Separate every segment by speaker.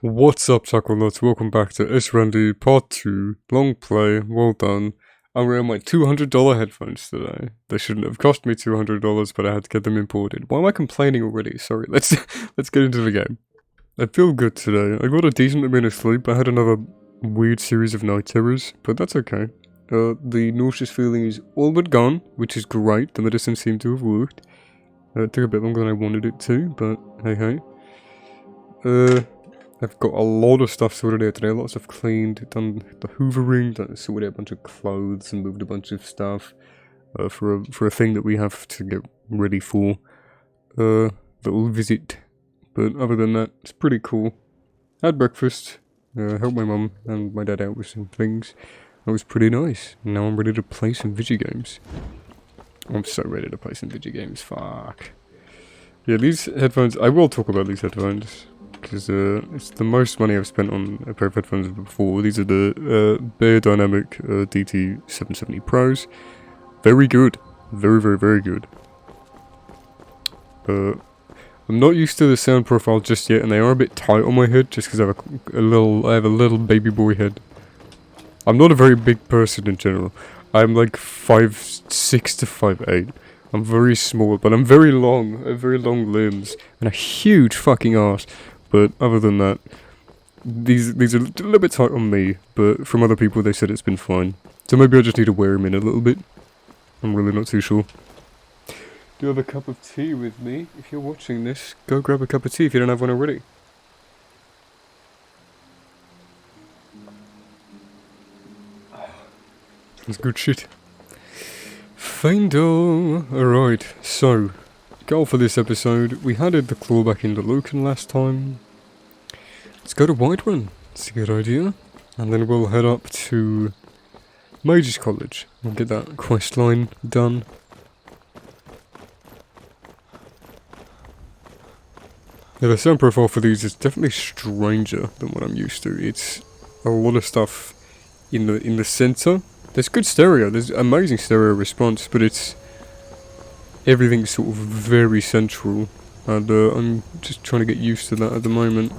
Speaker 1: What's up, Tackle Nuts? Welcome back to Ish Randy Part 2. Long play, well done. I'm wearing my $200 headphones today. They shouldn't have cost me $200, but I had to get them imported. Why am I complaining already? Sorry, let's get into the game. I feel good today. I got a decent amount of sleep. I had another weird series of night terrors, but that's okay. The nauseous feeling is all but gone, which is great. The medicine seemed to have worked. It took a bit longer than I wanted it to, but hey hey. I've got a lot of stuff sorted out today, lots of cleaned, done the hoovering, sorted out a bunch of clothes and moved a bunch of stuff for a thing that we have to get ready for. Little visit. But other than that, it's pretty cool. Had breakfast, helped my mum and my dad out with some things. That was pretty nice. Now I'm ready to play some video games. I'm so ready to play some video games, fuck. Yeah, these headphones, I will talk about these headphones. Because it's the most money I've spent on a pair of headphones before. These are the Bear Dynamic DT770 Pros. Very good. Very, very, very good. I'm not used to the sound profile just yet, and they are a bit tight on my head, just because I have a little baby boy head. I'm not a very big person in general. I'm like 5'6" to 5'8". I'm very small, but I'm very long. I have very long limbs, and a huge fucking arse. But other than that, these are a little bit tight on me, but from other people they said it's been fine. So maybe I just need to wear them in a little bit. I'm really not too sure. Do you have a cup of tea with me? If you're watching this, go grab a cup of tea if you don't have one already. That's good shit. Findo! Alright, so goal for this episode, we handed the claw back into Lucan last time. Let's go to Whiterun, it's a good idea. And then we'll head up to Mage's College. We'll get that quest line done. Yeah, the sound profile for these is definitely stranger than what I'm used to. It's a lot of stuff in the center. There's good stereo, there's amazing stereo response, but it's everything's sort of very central, and I'm just trying to get used to that at the moment.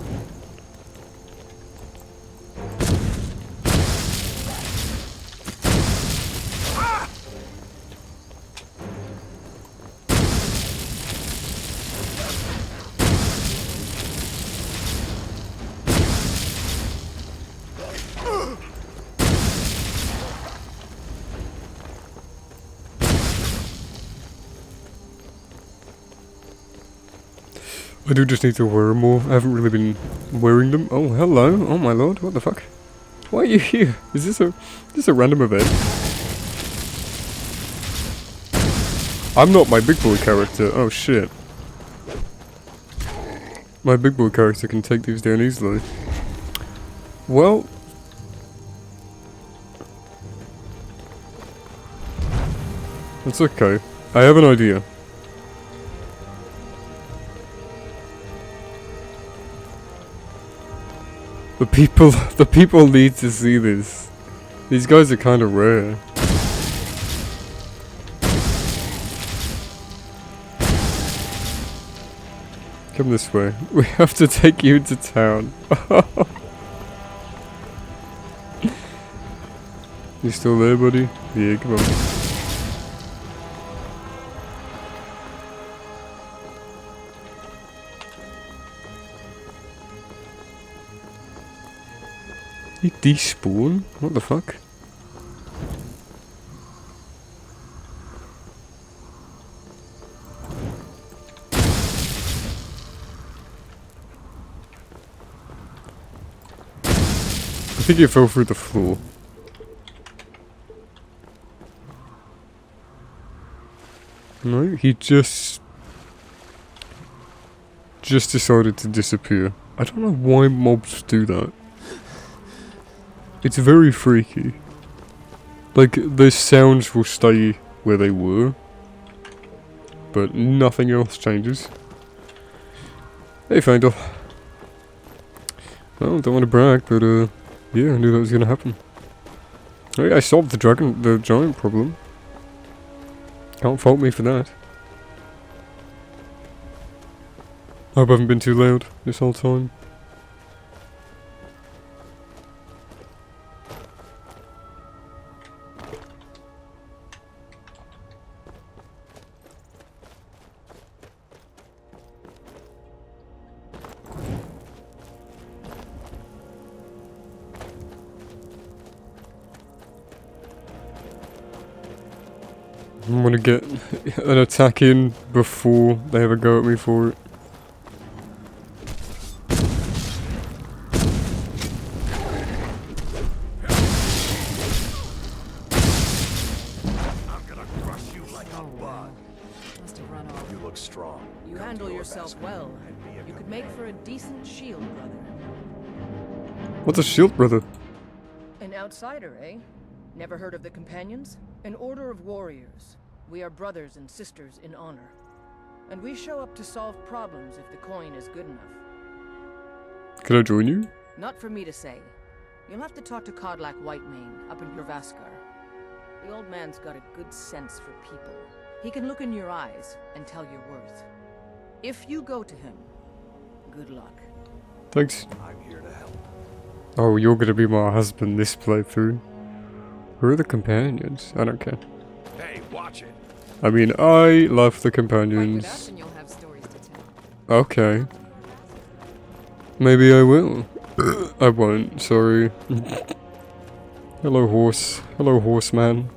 Speaker 1: I do just need to wear them more. I haven't really been wearing them. Oh, hello. Oh my lord, what the fuck? Why are you here? Is this a random event? I'm not my big boy character. Oh shit. My big boy character can take these down easily. Well, it's okay. I have an idea. The people need to see this. These guys are kind of rare. Come this way. We have to take you into town. You still there, buddy? Yeah, come on. He despawn? What the fuck? I think he fell through the floor. No, he just decided to disappear. I don't know why mobs do that. It's very freaky. Like, the sounds will stay where they were, but nothing else changes. Hey, Fandor. Well, don't want to brag, but yeah, I knew that was gonna happen. Oh yeah, I solved the giant problem. Can't fault me for that. I hope I haven't been too loud this whole time. I'm gonna get an attack in before they have a go at me for it.
Speaker 2: I'm gonna crush you like a bug.
Speaker 3: Must have run off.
Speaker 2: You look strong.
Speaker 3: You
Speaker 2: Come
Speaker 3: handle
Speaker 2: to
Speaker 3: yourself
Speaker 2: Alaska
Speaker 3: well.
Speaker 2: and be a
Speaker 3: You could make for a decent shield, brother.
Speaker 1: What's a shield, brother?
Speaker 3: An outsider, eh? Never heard of the Companions? An order of warriors. We are brothers and sisters in honor. And we show up to solve problems if the coin is good enough.
Speaker 1: Could I join you?
Speaker 3: Not for me to say. You'll have to talk to Kodlak Whitemane up in Jorvaskar. The old man's got a good sense for people. He can look in your eyes and tell your worth. If you go to him, good luck.
Speaker 1: Thanks.
Speaker 2: I'm here to help.
Speaker 1: Oh, you're gonna be my husband this playthrough. Who are the companions? I don't care.
Speaker 2: Hey, watch it.
Speaker 1: I mean, I love the
Speaker 3: Fight with us
Speaker 1: companions.
Speaker 3: and you'll have stories to tell.
Speaker 1: Okay. Maybe I will. I won't, sorry. Hello, horse. Hello, horseman.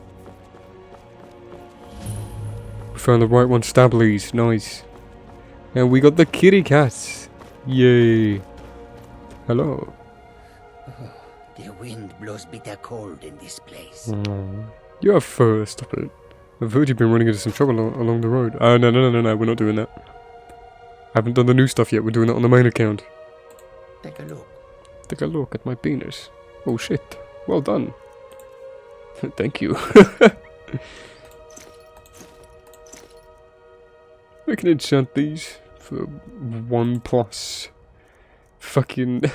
Speaker 1: We found the right one, Stabblies. Nice. And we got the kitty cats. Yay. Hello.
Speaker 4: The wind blows bitter cold in this place.
Speaker 1: You have fur, stop it. I've heard you've been running into some trouble along the road. No, we're not doing that. I haven't done the new stuff yet, we're doing that on the main account.
Speaker 4: Take a look.
Speaker 1: Take a look at my penis. Oh shit. Well done. Thank you. We can enchant these for 1+. Fucking...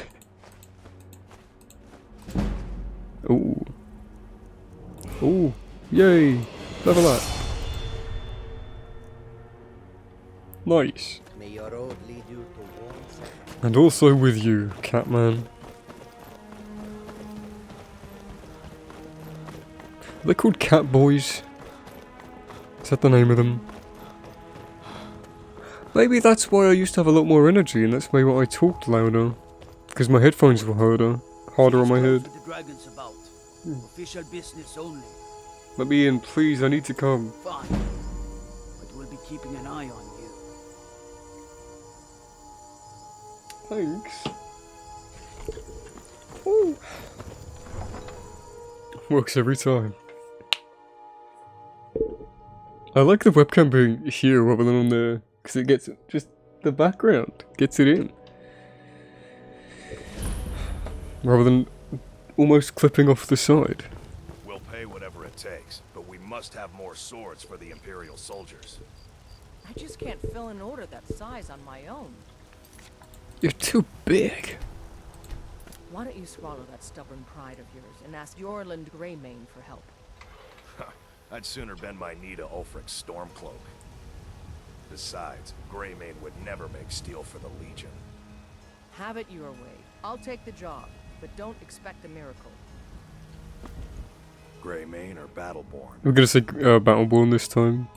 Speaker 1: Ooh. Ooh. Yay. Level up. Nice.
Speaker 4: May your road lead you to warm sun.
Speaker 1: And also with you, Catman. Are they called Cat Boys? Is that the name of them? Maybe that's why I used to have a lot more energy and that's maybe why I talked louder. Because my headphones were harder on my head.
Speaker 5: The dragons about. Official business only.
Speaker 1: Maybe Ian, please, I need to come.
Speaker 5: Fine. But we'll be keeping an eye on you.
Speaker 1: Thanks. Ooh. Works every time. I like the webcam being here rather than on there, because it gets just the background, gets it in. Rather than almost clipping off the side.
Speaker 2: We'll pay whatever it takes, but we must have more swords for the Imperial soldiers.
Speaker 3: I just can't fill an order that size on my own.
Speaker 1: You're too big.
Speaker 3: Why don't you swallow that stubborn pride of yours and ask Yorland Greymane for help?
Speaker 2: I'd sooner bend my knee to Ulfric's Stormcloak. Besides, Greymane would never make steel for the Legion.
Speaker 3: Have it your way. I'll take the job, but don't expect a miracle.
Speaker 2: Greymane or Battleborn?
Speaker 1: We're gonna say Battleborn this time.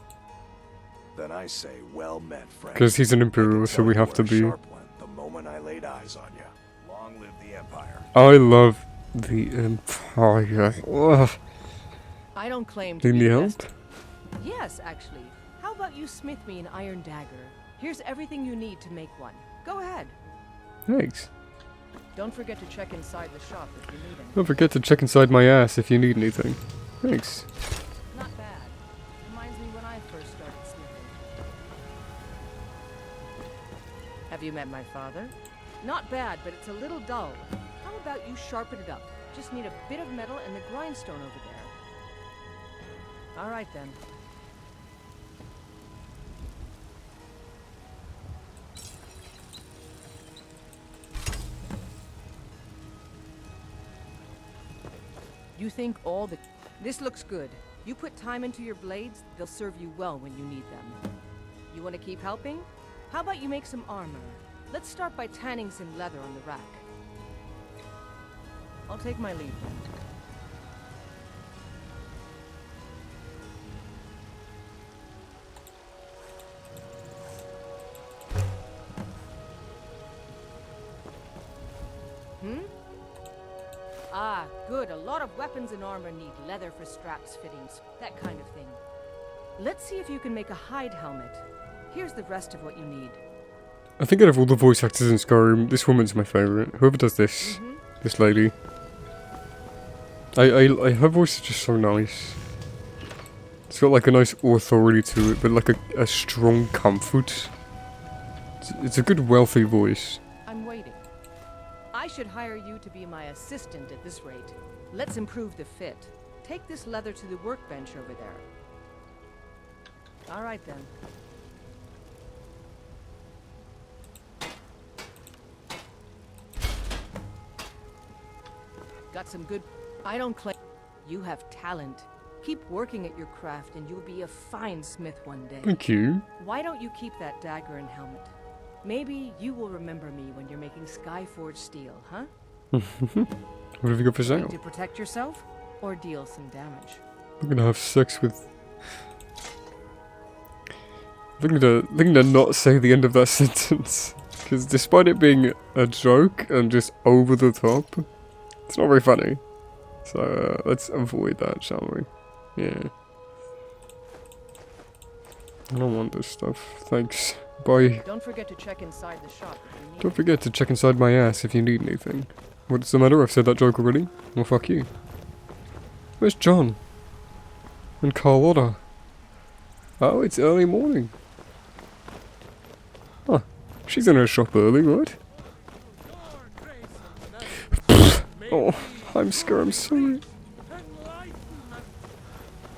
Speaker 2: Then I say well met, friend.
Speaker 1: Because he's an
Speaker 2: I can
Speaker 1: Imperial, so
Speaker 2: tell
Speaker 1: we
Speaker 2: you
Speaker 1: have
Speaker 2: were
Speaker 1: to
Speaker 2: a
Speaker 1: be...
Speaker 2: sharp one the moment I laid eyes on you. Long live the Empire.
Speaker 1: I love the Empire. Ugh.
Speaker 3: I don't claim to
Speaker 1: Need
Speaker 3: be
Speaker 1: any
Speaker 3: the
Speaker 1: help?
Speaker 3: best. Yes, actually. How about you smith me an iron dagger? Here's everything you need to make one. Go ahead.
Speaker 1: Thanks.
Speaker 3: Don't forget to check inside the shop if you need anything.
Speaker 1: Don't forget to check inside my ass if you need anything. Thanks.
Speaker 3: Not bad. Reminds me when I first started smithing. Have you met my father? Not bad, but it's a little dull. How about you sharpen it up? Just need a bit of metal and the grindstone over there. All right then. You think all the... This looks good. You put time into your blades, they'll serve you well when you need them. You want to keep helping? How about you make some armor? Let's start by tanning some leather on the rack. I'll take my leave then. Ah, good. A lot of weapons and armor need leather for straps, fittings, that kind of thing. Let's see if you can make a hide helmet. Here's the rest of what you need.
Speaker 1: I think out of all the voice actors in Skyrim, this woman's my favourite. Whoever does this, this lady. Her voice is just so nice. It's got like a nice authority to it, but like a strong comfort. It's a good, wealthy voice.
Speaker 3: I'm waiting. I should hire you to be my assistant at this rate. Let's improve the fit. Take this leather to the workbench over there. All right then. Got some good... I don't claim... You have talent. Keep working at your craft and you'll be a fine smith one day.
Speaker 1: Thank you.
Speaker 3: Why don't you keep that dagger and helmet? Maybe you will remember me when you're making Skyforged steel, huh?
Speaker 1: What have you got for sale?
Speaker 3: To protect yourself or deal some damage?
Speaker 1: I'm gonna have sex with... I'm thinking to not say the end of that sentence. Because despite it being a joke and just over the top, it's not very funny. So let's avoid that, shall we? Yeah. I don't want this stuff. Thanks. Bye.
Speaker 3: Don't forget to check inside the shop if you need.
Speaker 1: Don't forget to check inside my ass if you need anything. What's the matter? I've said that joke already? Well, fuck you. Where's John? And Carlotta? Oh, it's early morning. Huh. She's in her shop early, right? Oh, I'm scared. I'm sorry.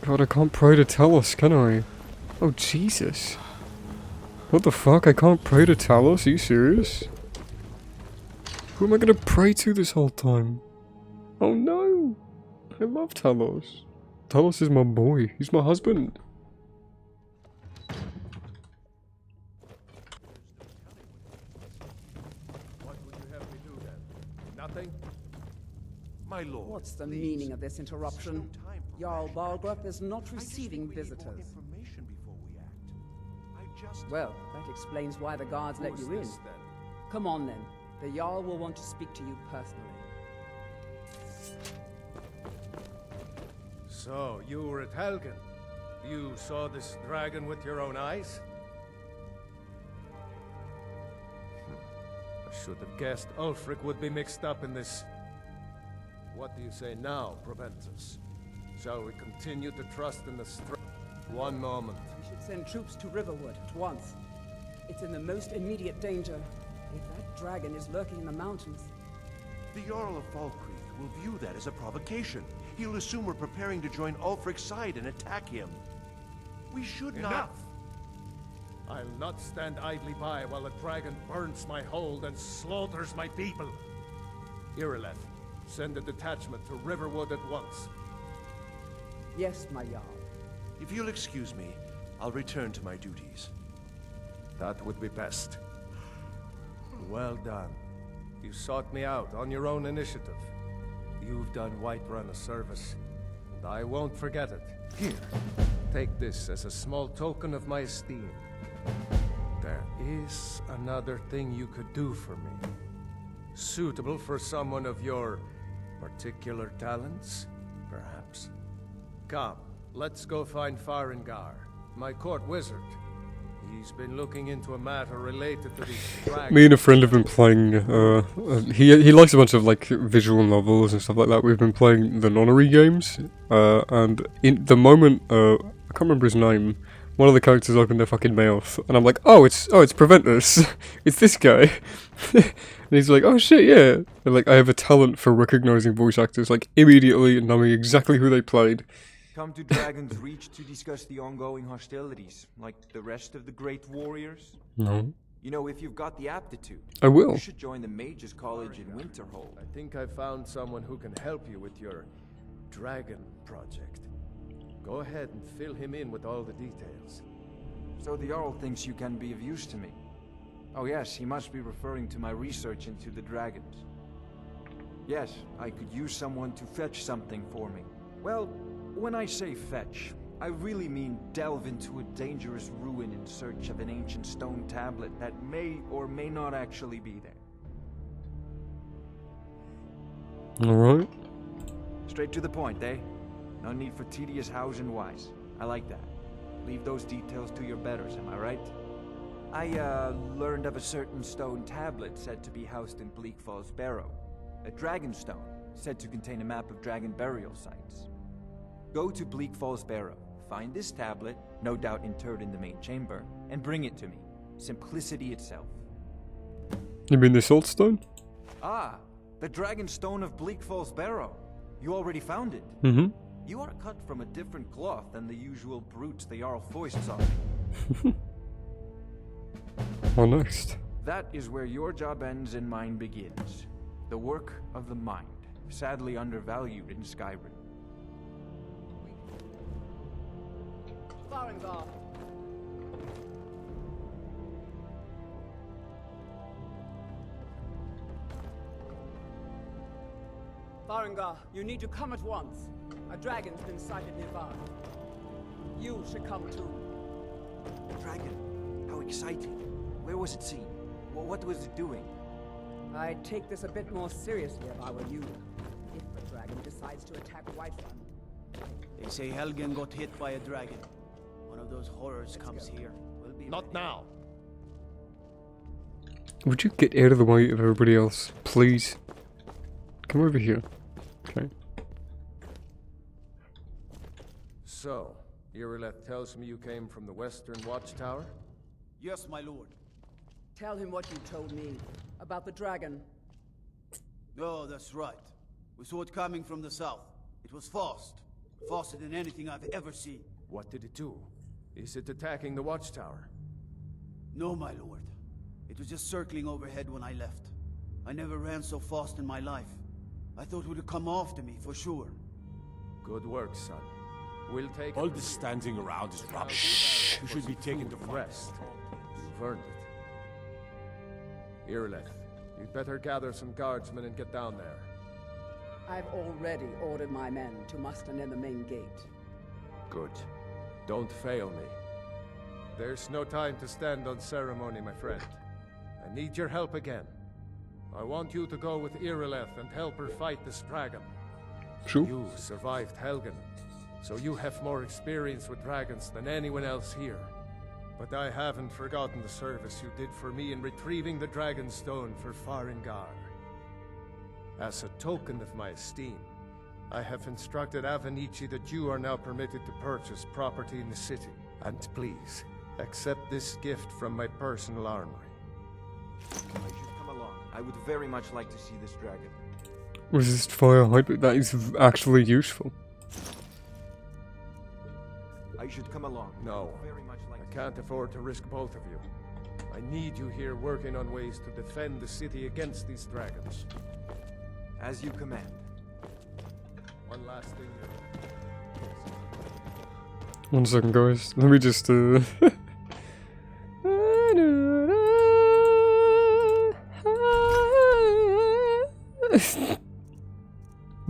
Speaker 1: God, I can't pray to Talos, can I? Oh, Jesus. What the fuck? I can't pray to Talos? Are you serious? Who am I gonna pray to this whole time? Oh no! I love Talos. Talos is my boy. He's my husband.
Speaker 2: What would you have me do then? Nothing? My lord.
Speaker 5: What's the
Speaker 2: please.
Speaker 5: meaning of this interruption?
Speaker 2: There's no time for
Speaker 5: Jarl
Speaker 2: rash
Speaker 5: Balgrup is not
Speaker 2: I just
Speaker 5: receiving
Speaker 2: think we need more
Speaker 5: visitors.
Speaker 2: information before we act. I just...
Speaker 5: Well, that explains why the guards let
Speaker 2: Who's
Speaker 5: you in.
Speaker 2: this, then?
Speaker 5: Come on then. The Jarl will want to speak to you personally.
Speaker 2: So, you were at Helgen. You saw this dragon with your own eyes? I should have guessed Ulfric would be mixed up in this. What do you say now, Proventus? Shall we continue to trust in the strength? One moment.
Speaker 5: We should send troops to Riverwood at once. It's in the most immediate danger. If that dragon is lurking in the mountains...
Speaker 6: The Jarl of Falkreath will view that as a provocation. He'll assume we're preparing to join Ulfric's side and attack him. We should not...
Speaker 2: Enough! I'll not stand idly by while the dragon burns my hold and slaughters my people. Irileth, send a detachment to Riverwood at once.
Speaker 5: Yes, my Jarl.
Speaker 6: If you'll excuse me, I'll return to my duties.
Speaker 2: That would be best. Well done. You sought me out on your own initiative. You've done Whiterun a service, and I won't forget it. Here, take this as a small token of my esteem. There is another thing you could do for me. Suitable for someone of your particular talents, perhaps. Come, let's go find Farengar, my court wizard. He's been looking into a matter related to these dragons.
Speaker 1: Me and a friend have been playing, he likes a bunch of like visual novels and stuff like that. We've been playing the nonary games, and in the moment, I can't remember his name, one of the characters opened their fucking mouth, and I'm like, oh, it's Proventus, it's this guy. And he's like, oh shit, yeah. And like, I have a talent for recognizing voice actors, like immediately knowing exactly who they played.
Speaker 7: Come to Dragon's Reach to discuss the ongoing hostilities, like the rest of the great warriors?
Speaker 1: No.
Speaker 7: You know, if you've got the aptitude,
Speaker 1: I will.
Speaker 7: you should join the Mages College in Winterhold.
Speaker 2: I think I found someone who can help you with your dragon project. Go ahead and fill him in with all the details.
Speaker 7: So the Jarl thinks you can be of use to me. Oh yes, he must be referring to my research into the dragons. Yes, I could use someone to fetch something for me. Well, when I say fetch, I really mean delve into a dangerous ruin in search of an ancient stone tablet that may or may not actually be there.
Speaker 1: Alright.
Speaker 7: Straight to the point, eh? No need for tedious hows and whys. I like that. Leave those details to your betters, am I right? I, learned of a certain stone tablet said to be housed in Bleak Falls Barrow. A dragon stone, said to contain a map of dragon burial sites. Go to Bleak Falls Barrow, find this tablet, no doubt interred in the main chamber, and bring it to me. Simplicity itself.
Speaker 1: You mean the salt stone?
Speaker 7: Ah, the dragon stone of Bleak Falls Barrow. You already found it.
Speaker 1: Mm-hmm.
Speaker 7: You are cut from a different cloth than the usual brutes the Jarl foists on me.
Speaker 1: What next?
Speaker 7: That is where your job ends and mine begins. The work of the mind, sadly undervalued in Skyrim.
Speaker 5: Farengar. Farengar, you need to come at once. A dragon's been sighted nearby. You should come too.
Speaker 7: A dragon? How exciting. Where was it seen? What was it doing?
Speaker 5: I'd take this a bit more seriously if I were you. If the dragon decides to attack Whiterun.
Speaker 8: They say Helgen got hit by a dragon. One of those horrors comes here. We'll be
Speaker 2: Not
Speaker 8: ready.
Speaker 2: now.
Speaker 1: Would you get out of the way of everybody else, please? Come over here. Okay.
Speaker 2: So, Irileth tells me you came from the Western Watchtower?
Speaker 8: Yes, my lord.
Speaker 5: Tell him what you told me about the dragon.
Speaker 8: Oh, that's right. We saw it coming from the south. It was fast. Faster than anything I've ever seen.
Speaker 2: What did it do? Is it attacking the Watchtower?
Speaker 8: No, my lord. It was just circling overhead when I left. I never ran so fast in my life. I thought it would come after me, for sure.
Speaker 2: Good work, son. We'll take
Speaker 6: All
Speaker 2: it.
Speaker 6: this standing around is rubbish. You should be taken to
Speaker 2: rest. You've earned it. Irileth, you'd better gather some guardsmen and get down there.
Speaker 5: I've already ordered my men to muster near the main gate.
Speaker 2: Good. Don't fail me. There's no time to stand on ceremony, my friend. I need your help again. I want you to go with Irileth and help her fight this dragon.
Speaker 1: Sure.
Speaker 2: You survived Helgen, so you have more experience with dragons than anyone else here. But I haven't forgotten the service you did for me in retrieving the Dragon Stone for Farengar. As a token of my esteem, I have instructed Avenici that you are now permitted to purchase property in the city. And please, accept this gift from my personal armory.
Speaker 7: I should come along. I would very much like to see this dragon.
Speaker 1: Resist fire hyper. That is actually useful.
Speaker 7: I should come along.
Speaker 2: No,
Speaker 7: Very much like
Speaker 2: I
Speaker 7: to
Speaker 2: can't afford to risk both of you. I need you here working on ways to defend the city against these dragons.
Speaker 7: As you command.
Speaker 2: One last thing.
Speaker 1: 1 second, guys. Let me just we'll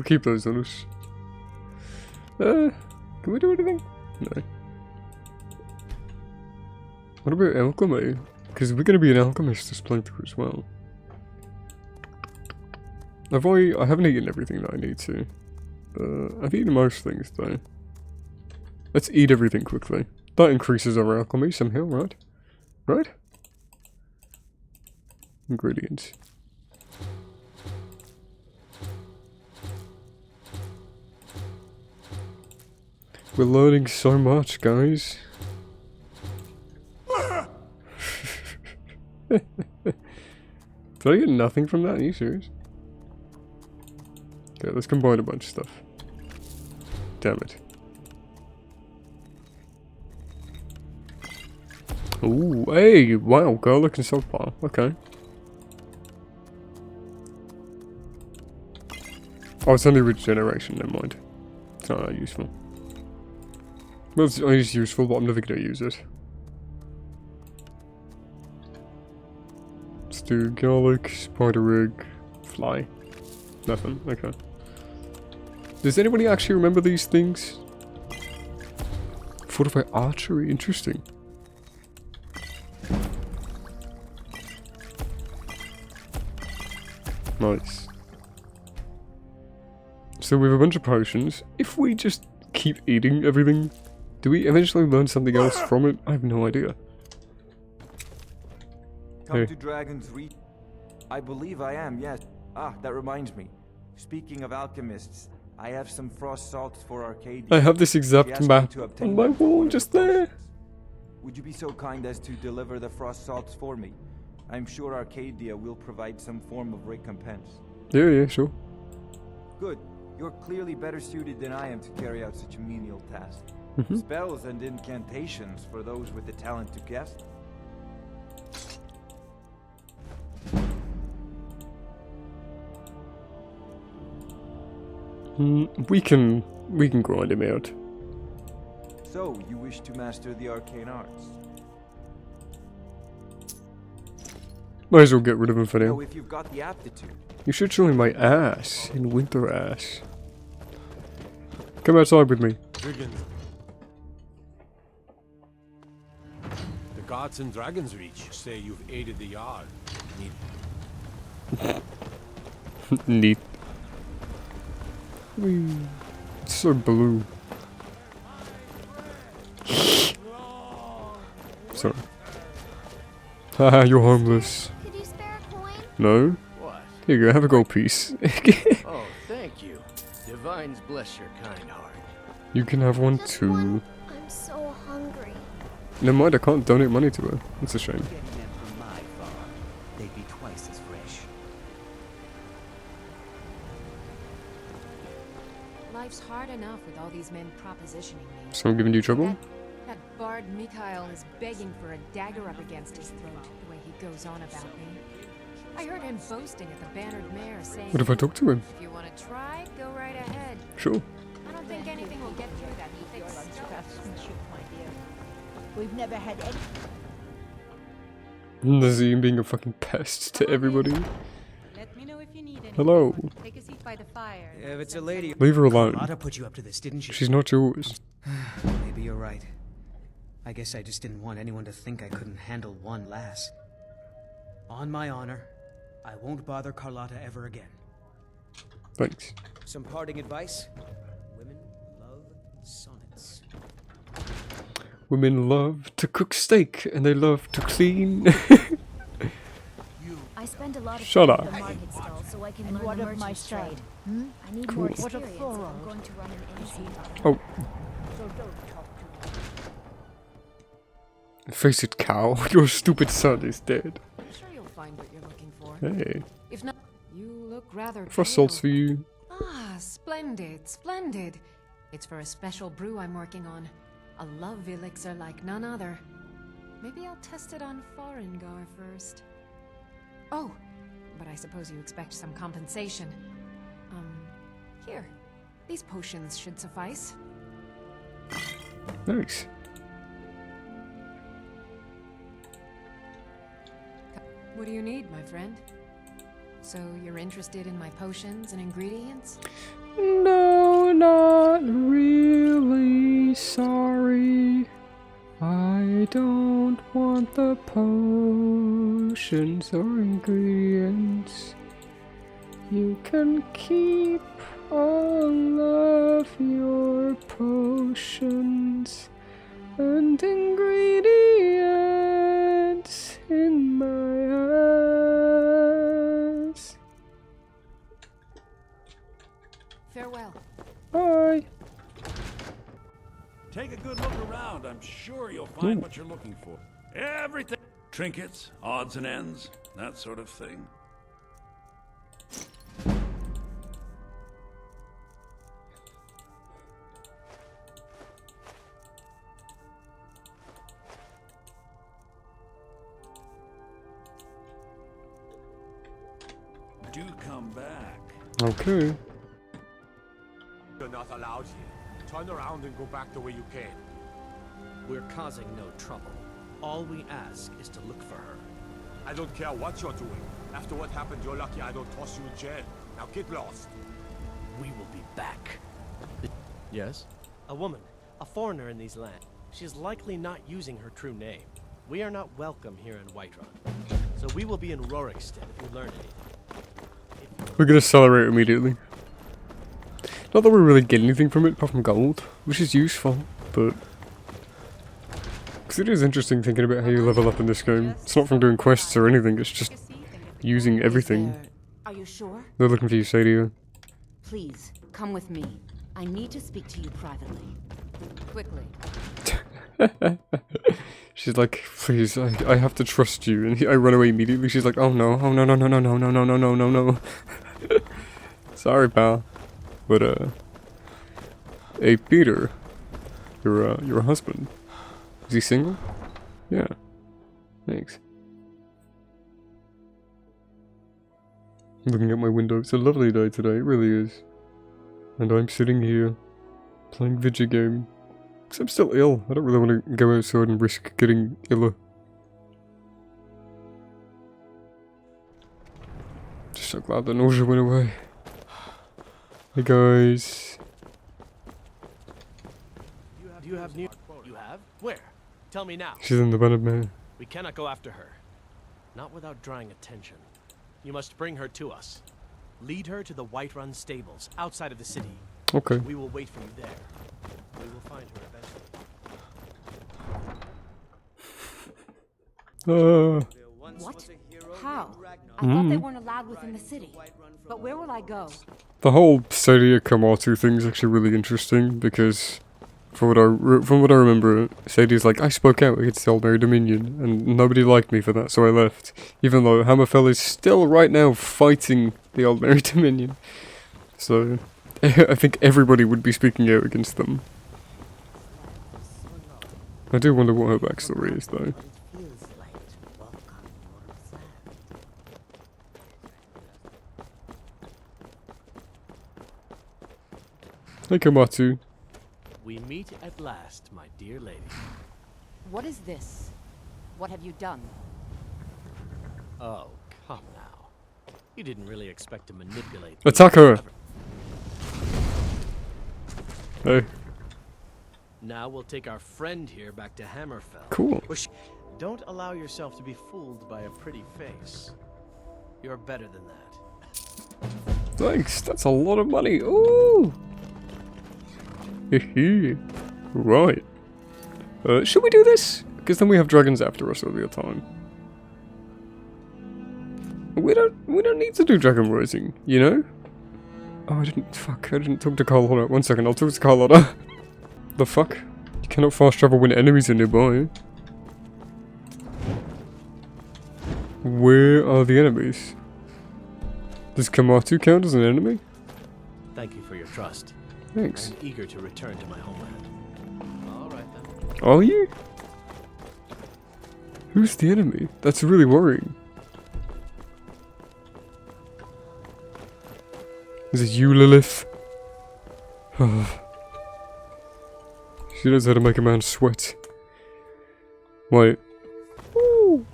Speaker 1: keep those on us. Can we do anything? No. What about alchemy? Because we're going to be an alchemist this playthrough as well. I haven't eaten everything that I need to. I've eaten most things though. Let's eat everything quickly. That increases our alchemy somehow, right? Right? Ingredients. We're learning so much, guys. Did I get nothing from that? Are you serious? Okay, let's combine a bunch of stuff. Damn it. Ooh, hey, wow, garlic and salt bar. Okay. Oh, it's only regeneration, never mind. It's not that useful. Well, it's only useful, but I'm never going to use it. Let's do garlic, spider egg, fly. Nothing, okay. Does anybody actually remember these things? Fortify archery, interesting. Nice. So we have a bunch of potions. If we just keep eating everything, Do we eventually learn something else from it? I have no idea.
Speaker 7: Come
Speaker 1: Hey.
Speaker 7: to Dragon's Reach. I believe I am, yes. Ah, that reminds me. Speaking of alchemists, I have some frost salts for Arcadia.
Speaker 1: I have this
Speaker 7: She
Speaker 1: exact
Speaker 7: asked me
Speaker 1: map
Speaker 7: to obtain
Speaker 1: on my
Speaker 7: them for
Speaker 1: wall
Speaker 7: one of
Speaker 1: just
Speaker 7: her
Speaker 1: there.
Speaker 7: potions. Would you be so kind as to deliver the frost salts for me? I'm sure Arcadia will provide some form of recompense.
Speaker 1: Yeah, sure.
Speaker 7: Good. You're clearly better suited than I am to carry out such a menial task.
Speaker 1: Mhm.
Speaker 7: Spells and incantations for those with the talent to cast.
Speaker 1: We can grind him out.
Speaker 7: So, you wish to master the arcane arts?
Speaker 1: Might as well get rid of him for
Speaker 7: Know
Speaker 1: now.
Speaker 7: if you've got the aptitude.
Speaker 1: You should show me my ass in winter ass. Come outside with me.
Speaker 9: Brigands. The gods in Dragon's Reach say you've aided the Jarl.
Speaker 1: Neat. Whee. It's so blue. Sorry. Haha, you're harmless.
Speaker 10: Could you spare a coin?
Speaker 1: No?
Speaker 2: What?
Speaker 1: Here you go, have a gold piece.
Speaker 2: Oh, thank you. Divines bless your kind heart.
Speaker 1: You can have one
Speaker 10: Just
Speaker 1: too.
Speaker 10: one? I'm so hungry.
Speaker 1: Never mind, I can't donate money to her. That's a shame.
Speaker 4: Getting them from my farm, they'd be twice as fresh.
Speaker 11: Life's hard enough with all these men propositioning me.
Speaker 1: Someone giving you trouble?
Speaker 11: That bard Mikhail is begging for a dagger up against his throat, the way he goes on about me. I heard him boasting at the bannered mare saying,
Speaker 1: What if I talk to him?
Speaker 11: if you want to try, go right ahead.
Speaker 1: Sure.
Speaker 11: I don't think anything will get through that thick stuff.
Speaker 12: Craftsmanship, my dear. We've never had any.
Speaker 1: Nazim being a fucking pest to everybody.
Speaker 12: Let me know if you need anything.
Speaker 1: Hello.
Speaker 12: Take a seat by the fire.
Speaker 8: If it's a lady...
Speaker 1: Leave her alone.
Speaker 8: Carlotta put you up to this, didn't she?
Speaker 1: She's not yours.
Speaker 8: Maybe you're right. I guess I just didn't want anyone to think I couldn't handle one lass. On my honor, I won't bother Carlotta ever again.
Speaker 1: Thanks.
Speaker 8: Some parting advice? Women love sonnets.
Speaker 1: Women love to cook steak and they love to clean.
Speaker 10: I spend a lot of
Speaker 1: Shut
Speaker 10: time
Speaker 1: up.
Speaker 10: at the market stall so I can
Speaker 12: And
Speaker 10: learn
Speaker 12: what
Speaker 10: the
Speaker 12: of my
Speaker 10: merchant's
Speaker 12: son?
Speaker 10: trade. I need
Speaker 1: Cool.
Speaker 10: more
Speaker 1: What
Speaker 12: of
Speaker 10: experience if I'm
Speaker 12: Thorold?
Speaker 10: going to run an innocent.
Speaker 1: Oh,
Speaker 12: So don't talk to me.
Speaker 1: face it, cow. Your stupid son is dead.
Speaker 11: I'm sure you'll find what you're looking for.
Speaker 1: Hey.
Speaker 11: If not, you look rather
Speaker 1: Frost
Speaker 11: pale.
Speaker 1: salts for you.
Speaker 11: Ah, splendid, splendid. It's for a special brew I'm working on. A love elixir like none other. Maybe I'll test it on Farengar first. Oh, but I suppose you expect some compensation. Here. These potions should suffice.
Speaker 1: Nice.
Speaker 11: What do you need, my friend? So you're interested in my potions and ingredients?
Speaker 1: No, not really. Sorry. I don't want the potions or ingredients. You can keep all of your potions and ingredients in my ass.
Speaker 11: Farewell.
Speaker 1: Bye.
Speaker 13: Take a good look around. I'm sure you'll find what you're looking for. Everything. Trinkets, odds and ends, that sort of thing. Do come back.
Speaker 1: Okay.
Speaker 9: You're not allowed here. Turn around and go back the way you came.
Speaker 2: We're causing no trouble. All we ask is to look for her.
Speaker 9: I don't care what you're doing. After what happened, you're lucky I don't toss you in jail. Now get lost.
Speaker 2: We will be back. Yes? A woman, a foreigner in these lands. She is likely not using her true name. We are not welcome here in Whiterun. So we will be in Rorikstead if you learn anything.
Speaker 1: We're gonna accelerate immediately. Not that we really get anything from it apart from gold, which is useful, but Because it is interesting thinking about how you level up in this game. It's not from doing quests or anything, it's just using everything.
Speaker 14: Are you sure?
Speaker 1: They're looking for you, Sadia.
Speaker 14: Please, come with me. I need to speak to you privately.
Speaker 3: Quickly.
Speaker 1: She's like, please, I have to trust you. And I run away immediately. She's like, oh no, no, no, no, no, no, no, no, no, no, no, no. Sorry, pal. But, hey, Peter. You're a husband. Is he single? Yeah. Thanks. I'm looking at my window. It's a lovely day today. It really is. And I'm sitting here, playing video game. Because I'm still ill. I don't really want to go outside and risk getting iller. Just so glad the nausea went away. Hey guys.
Speaker 15: You have news? You have? Where? Tell me now.
Speaker 1: She's in the bed, man.
Speaker 15: We cannot go after her. Not without drawing attention. You must bring her to us. Lead her to the Whiterun stables, outside of the city.
Speaker 1: Okay.
Speaker 15: We will wait for you there. We will find her eventually.
Speaker 14: What? How? I thought they weren't allowed within the city. But where will I go?
Speaker 1: The whole Sadia Kamatu thing is actually really interesting because, from what I remember, Sadia's like, I spoke out against the Altmer Dominion and nobody liked me for that, so I left. Even though Hammerfell is still right now fighting the Altmer Dominion. So, I think everybody would be speaking out against them. I do wonder what her backstory is, though. Hey, Kamatu.
Speaker 15: We meet at last, my dear lady.
Speaker 14: What is this? What have you done?
Speaker 15: Oh, come now. You didn't really expect to manipulate me.
Speaker 1: Attack her! Hey.
Speaker 15: Now we'll take our friend here back to Hammerfell.
Speaker 1: Cool.
Speaker 15: Don't allow yourself to be fooled by a pretty face. You're better than that.
Speaker 1: Thanks, that's a lot of money. Ooh! Hehe. Right. Should we do this? Because then we have dragons after us all the time. We don't need to do Dragon Rising, you know? Oh, I didn't talk to Carlotta. 1 second, I'll talk to Carlotta. The fuck? You cannot fast travel when enemies are nearby. Where are the enemies? Does Kamatu count as an enemy?
Speaker 15: Thank you for your trust.
Speaker 1: Thanks.
Speaker 15: I'm eager to return to my homeland. All right then.
Speaker 1: Are you? Who's the enemy? That's really worrying. Is it you, Lilith? She knows how to make a man sweat. Wait. Ooh.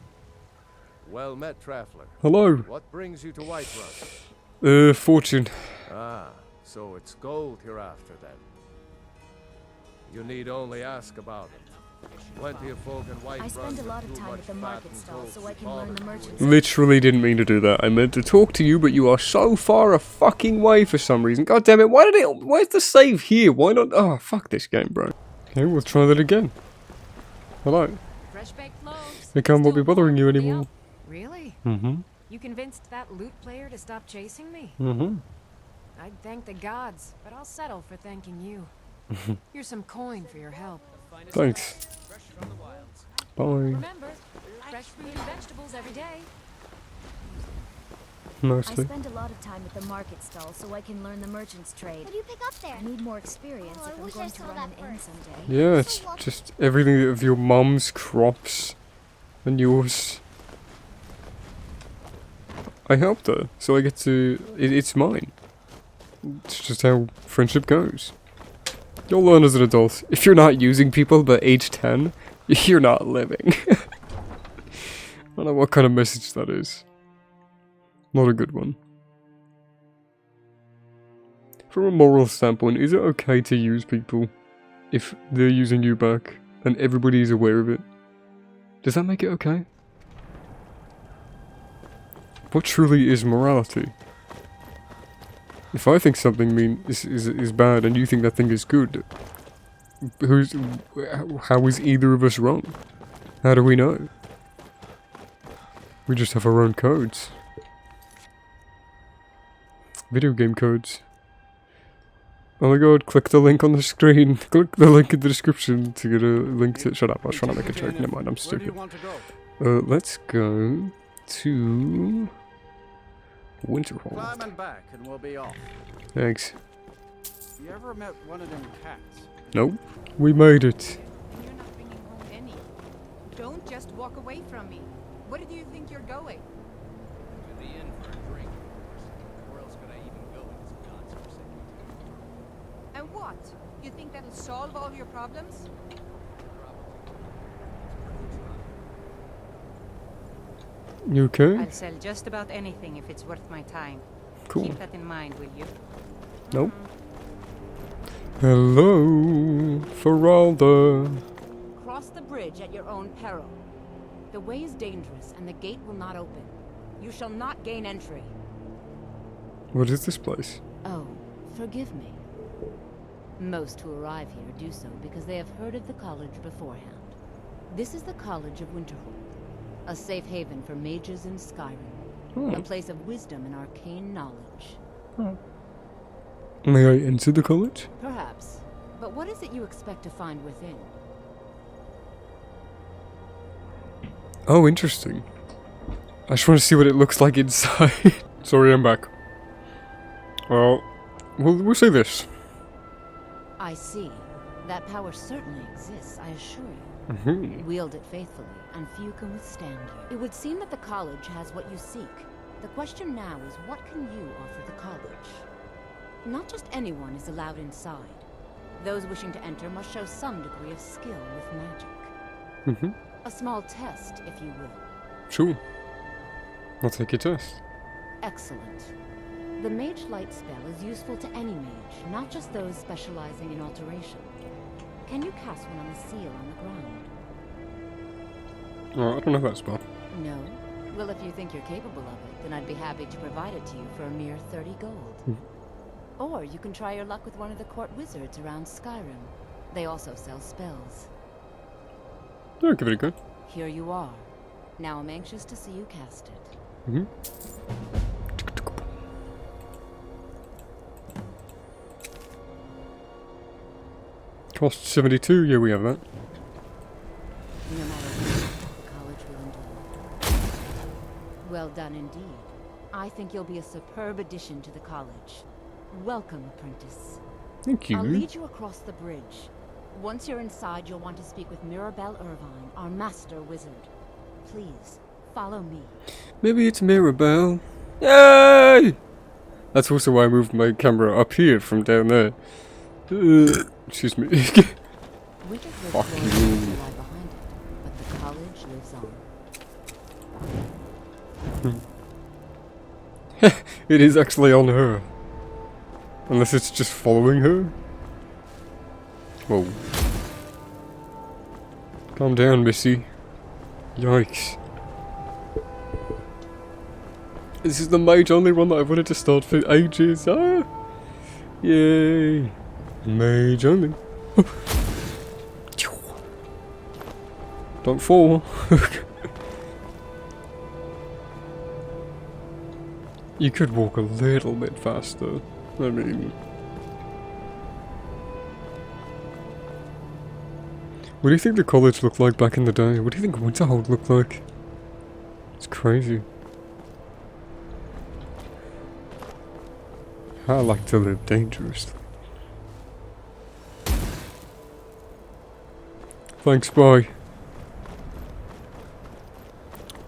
Speaker 2: Well met, traveler.
Speaker 1: Hello.
Speaker 2: What brings you to Whiterun?
Speaker 1: Fortune.
Speaker 2: Ah, so it's gold you're after then. You need only ask about it. Plenty of folk in Whiterun.
Speaker 10: I spend a lot of time at the market stall so I can learn the merchants.
Speaker 1: Literally didn't mean to do that. I meant to talk to you, but you are so far a fucking way for some reason. God damn it, where's the save here? Why not? Oh, fuck this game, bro. Okay, we'll try that again. Hello.
Speaker 11: Fresh baked loaves.
Speaker 1: The camp won't be bothering you anymore.
Speaker 11: Really?
Speaker 1: Mm-hmm.
Speaker 11: You convinced that loot player to stop chasing me?
Speaker 1: Mm-hmm.
Speaker 11: I'd thank the gods, but I'll settle for thanking you. Here's some coin for your help.
Speaker 1: Thanks. Bye.
Speaker 11: Remember, fresh fruit and vegetables every day.
Speaker 1: Mostly.
Speaker 10: I spend a lot of time at the market stall so I can learn the merchant's trade. What do you pick up there? I need more experience if I'm going to run an inn someday.
Speaker 1: Yeah, it's just everything of your mum's crops and yours. I helped her, so I get to... it's mine. It's just how friendship goes. You'll learn as an adult. If you're not using people by age 10, you're not living. I don't know what kind of message that is. Not a good one. From a moral standpoint, is it okay to use people if they're using you back and everybody is aware of it? Does that make it okay? What truly is morality? If I think something is bad and you think that thing is good, how is either of us wrong? How do we know? We just have our own codes. Video game codes. Oh my god, click the link on the screen. Click the link in the description to get a link to... Shut up, I was trying to make a joke. Never mind, I'm stupid. Let's go to... Winterhold.
Speaker 16: Climb and back and we'll be off.
Speaker 1: Thanks.
Speaker 16: You ever met one of them cats?
Speaker 1: Nope. We made it.
Speaker 12: You're not bringing home any. Don't just walk away from me. Where do you think you're going?
Speaker 2: To the inn for a drink, of course. Where else could I even go in this godforsaken town?
Speaker 12: And what? You think that'll solve all your problems?
Speaker 1: You okay?
Speaker 12: I'll sell just about anything if it's worth my time.
Speaker 1: Cool.
Speaker 12: Keep that in mind, will you?
Speaker 1: Nope. Hello, Feralda.
Speaker 14: Cross the bridge at your own peril. The way is dangerous, and the gate will not open. You shall not gain entry.
Speaker 1: What is this place?
Speaker 14: Oh, forgive me. Most who arrive here do so because they have heard of the college beforehand. This is the College of Winterhold, a safe haven for mages in Skyrim, a place of wisdom and arcane knowledge.
Speaker 1: May I enter the college?
Speaker 14: Perhaps, but what is it you expect to find within?
Speaker 1: Oh, interesting. I just want to see what it looks like inside. Sorry, I'm back. Well, we'll say this.
Speaker 14: I see. That power certainly exists, I assure you. Wield it faithfully, and few can withstand you. It would seem that the college has what you seek. The question now is, what can you offer the college? Not just anyone is allowed inside. Those wishing to enter must show some degree of skill with magic. A small test, if you will.
Speaker 1: Sure. I'll take your test.
Speaker 14: Excellent. The Mage Light spell is useful to any mage, not just those specializing in alteration. Can you cast one on the seal on the ground?
Speaker 1: Oh, I don't know that spell.
Speaker 14: No? Well, if you think you're capable of it, then I'd be happy to provide it to you for a mere 30 gold. Or you can try your luck with one of the court wizards around Skyrim. They also sell spells.
Speaker 1: I'll give it a go.
Speaker 14: Here you are. Now I'm anxious to see you cast it.
Speaker 1: Cost 72, yeah, we have that.
Speaker 14: No matter what, the college will endure. Well done indeed. I think you'll be a superb addition to the college. Welcome, apprentice.
Speaker 1: Thank you.
Speaker 14: I'll lead you across the bridge. Once you're inside, you'll want to speak with Mirabelle Irvine, our master wizard. Please, follow me.
Speaker 1: Maybe it's Mirabelle. Yay! That's also why I moved my camera up here from down there. Excuse me. Fuck you.
Speaker 14: But the college lives on.
Speaker 1: It is actually on her. Unless it's just following her. Whoa. Calm down, Missy. Yikes. This is the mage only one that I've wanted to start for ages. Ah! Yay! Mage only. Don't fall. You could walk a little bit faster. I mean... What do you think the college looked like back in the day? What do you think Winterhold looked like? It's crazy. I like to live dangerously. Thanks, bye.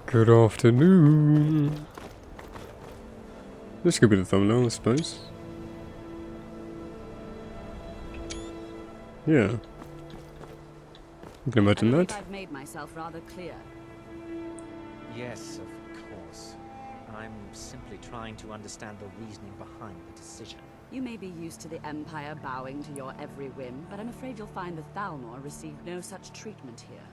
Speaker 1: Good afternoon. This could be the thumbnail, I suppose. Yeah. You can imagine that.
Speaker 17: I've made myself rather clear.
Speaker 18: Yes, of course. I'm simply trying to understand the reasoning behind the decision.
Speaker 17: You may be used to the Empire bowing to your every whim, but I'm afraid you'll find the Thalmor received no such treatment here.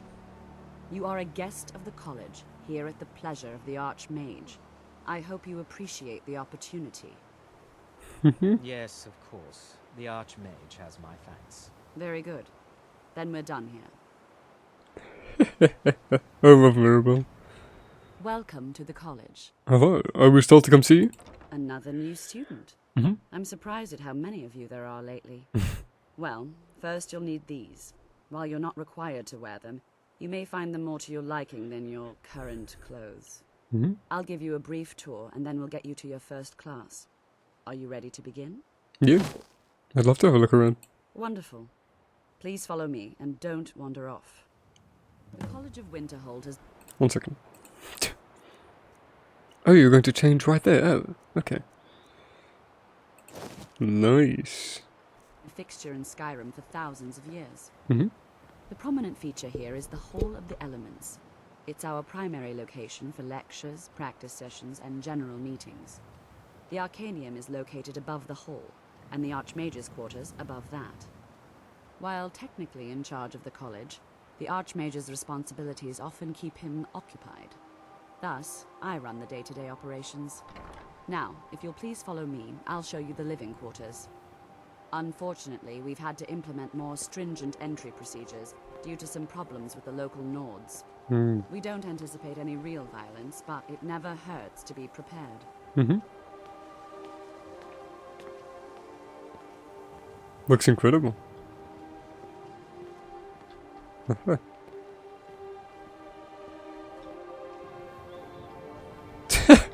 Speaker 17: You are a guest of the college, here at the pleasure of the Archmage. I hope you appreciate the opportunity.
Speaker 18: Yes, of course. The Archmage has my thanks.
Speaker 17: Very good. Then we're done here.
Speaker 1: I love Mirabelle.
Speaker 17: Welcome to the college.
Speaker 1: Hello, I was told to come see you.
Speaker 17: Another new student.
Speaker 1: Mhm.
Speaker 17: I'm surprised at how many of you there are lately. Well, first you'll need these. While you're not required to wear them, you may find them more to your liking than your current clothes.
Speaker 1: Mhm.
Speaker 17: I'll give you a brief tour, and then we'll get you to your first class. Are you ready to begin?
Speaker 1: Yeah, I'd love to have a look around.
Speaker 17: Wonderful. Please follow me, and don't wander off. The College of Winterhold has...
Speaker 1: 1 second. Oh, you're going to change right there. Oh, okay. Nice.
Speaker 17: a fixture in Skyrim for thousands of years.
Speaker 1: Mhm.
Speaker 17: The prominent feature here is the Hall of the Elements. It's our primary location for lectures, practice sessions, and general meetings. The Arcanium is located above the hall, and the Archmage's quarters above that. While technically in charge of the college, the Archmage's responsibilities often keep him occupied. Thus, I run the day-to-day operations. Now, if you'll please follow me, I'll show you the living quarters. Unfortunately, we've had to implement more stringent entry procedures due to some problems with the local Nords. We don't anticipate any real violence, but it never hurts to be prepared.
Speaker 1: Looks incredible.